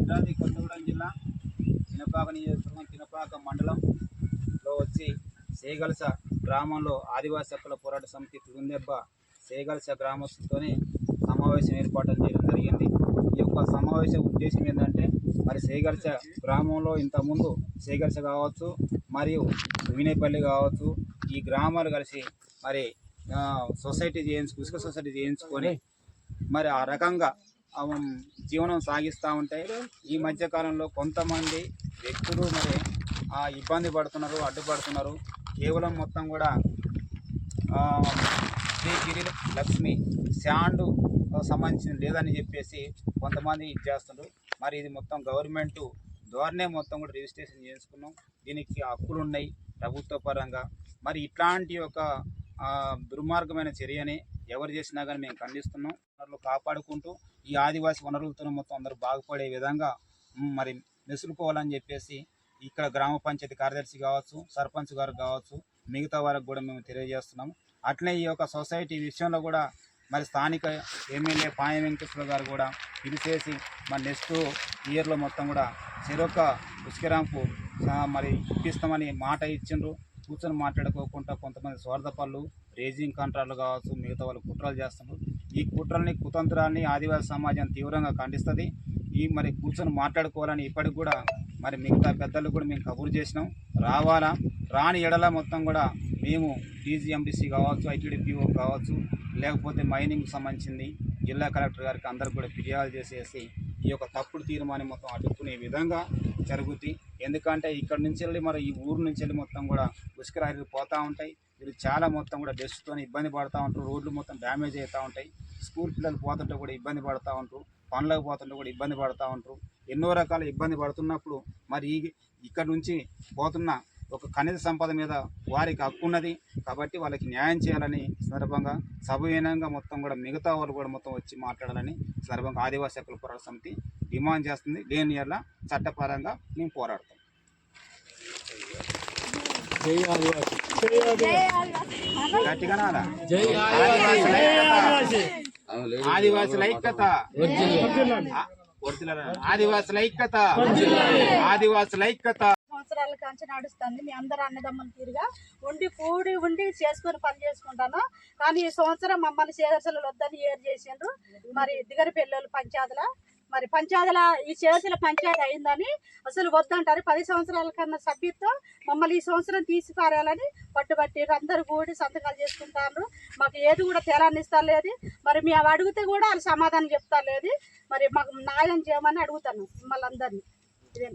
భద్రాద్రి కొత్తగూడెం జిల్లా చినపాక నియోజకవర్గం చినపాక మండలంలో వచ్చి సేగల్స గ్రామంలో ఆదివాసీ హక్కుల పోరాట సమితి తుడుందెబ్బ సేగల్స గ్రామస్తులతోనే సమావేశం ఏర్పాటు చేయడం జరిగింది. ఈ యొక్క సమావేశ ఉద్దేశం ఏంటంటే మరి సేగల్స గ్రామంలో ఇంతకుముందు సేగల్స కావచ్చు మరియు వినయపల్లి కావచ్చు ఈ గ్రామాలు కలిసి మరి సొసైటీ ఇసుక సొసైటీ చేయించుకొని మరి ఆ రకంగా జీవనం సాగిస్తూ ఉంటాయి. ఈ మధ్యకాలంలో కొంతమంది వ్యక్తులు మరి ఇబ్బంది పడుతున్నారు, అడ్డుపడుతున్నారు. కేవలం మొత్తం కూడా శ్రీ గిరి లక్ష్మి శాండ్ సంబంధించింది లేదని చెప్పేసి కొంతమంది ఇది చేస్తున్నారు. మరి ఇది మొత్తం గవర్నమెంట్ ద్వారానే మొత్తం కూడా రిజిస్ట్రేషన్ చేసుకున్నాం. దీనికి హక్కులు ఉన్నాయి ప్రభుత్వ పరంగా. మరి ఇట్లాంటి ఒక దుర్మార్గమైన చర్యని ఎవరు చేసినా కానీ మేము ఖండిస్తున్నాం. వనరులు కాపాడుకుంటూ ఈ ఆదివాసీ వనరులతో మొత్తం అందరూ బాగుపడే విధంగా మరి మెసులుకోవాలని చెప్పేసి ఇక్కడ గ్రామ పంచాయతీ కార్యదర్శి కావచ్చు, సర్పంచ్ గారు కావచ్చు, మిగతా వారికి కూడా మేము తెలియజేస్తున్నాము. అట్లే ఈ యొక్క సొసైటీ విషయంలో కూడా మరి స్థానిక ఎమ్మెల్యే పాయ వెంకటేశ్వర గారు కూడా పిలిచేసి మరి నెక్స్ట్ ఇయర్లో మొత్తం కూడా చెరొక ఉస్కిరాంపు మరి ఇప్పిస్తామని మాట ఇచ్చిండ్రు. కూర్చొని మాట్లాడుకోకుండా కొంతమంది స్వార్థపరులు రేజింగ్ కాంట్రాక్టులు కావచ్చు మిగతా వాళ్ళు కుట్రలు చేస్తున్నారు. ఈ కుట్రల్ని కుతంత్రాన్ని ఆదివాసీ సమాజం తీవ్రంగా ఖండిస్తుంది. ఈ మరి కూర్చొని మాట్లాడుకోవాలని ఇప్పటికి కూడా మరి మిగతా పెద్దలు కూడా మేము కబురు చేసినాం. రావాలా రాని ఎడల మొత్తం కూడా మేము టీజీఎండిసి కావచ్చు, ఐటీడీపీఓ కావచ్చు, లేకపోతే మైనింగ్కి సంబంధించింది జిల్లా కలెక్టర్ గారికి అందరికి కూడా ఫిర్యాదు చేసేసి ఈ యొక్క తప్పుడు తీర్మానం మొత్తం అడ్డుకునే విధంగా జరుగుతుంది. ఎందుకంటే ఇక్కడ నుంచి వెళ్ళి మరి ఈ ఊరు నుంచి వెళ్ళి మొత్తం కూడా ఉసుకరాయిలు పోతూ ఉంటాయి. వీళ్ళు చాలా మొత్తం కూడా డస్ట్తో ఇబ్బంది పడుతూ ఉంటారు. రోడ్లు మొత్తం డ్యామేజ్ అవుతూ ఉంటాయి. స్కూల్ పిల్లలు పోతుంటే కూడా ఇబ్బంది పడుతూ ఉంటారు. పనులకు పోతుంటే కూడా ఇబ్బంది పడుతూ ఉంటారు. ఎన్నో రకాల ఇబ్బంది పడుతున్నప్పుడు మరి ఇక్కడ నుంచి పోతున్న ఒక ఖనిజ సంపద మీద వారికి హక్కు ఉన్నది కాబట్టి వాళ్ళకి న్యాయం చేయాలని సందర్భంగా సభవీనంగా మొత్తం కూడా మిగతా వాళ్ళు కూడా మొత్తం వచ్చి మాట్లాడాలని సందర్భంగా ఆదివాసీ హక్కుల పోరాట సమితి డిమాండ్ చేస్తుంది. లేని యెడల చట్టపరంగా మేము పోరాడతాం. ఆదివాసుల ఐక్యత, ఆదివాసుల ఐక్యత, ఆదివాసుల ఐక్యత. సంవత్సరాల కంచి నడుస్తుంది. మీ అందరు అన్నదమ్ములు తీరుగా ఉండి చేసుకొని పని చేసుకుంటాను. కానీ ఈ సంవత్సరం మమ్మల్ని చేదర్శలు వద్దని ఏరు చేసిండ్రు. మరి దిగరి పిల్లలు పంచాయతీల ఈ చేదర్శల పంచాయతీ అయిందని అసలు వద్దంటారు. 10 సంవత్సరాల కన్నా సభ్యత్వం మమ్మల్ని ఈ సంవత్సరం తీసుకురాలని పట్టుబట్టి అందరు కూడి సంతకాలు చేసుకుంటారు. మాకు ఏది కూడా తేలాన్ని ఇస్తలేదు. మరి మేము అడిగితే కూడా వాళ్ళు సమాధానం చెప్తా లేదు. మరి మాకు న్యాయం చేయమని అడుగుతాను మిమ్మల్ని అందరినీ. ఇదే.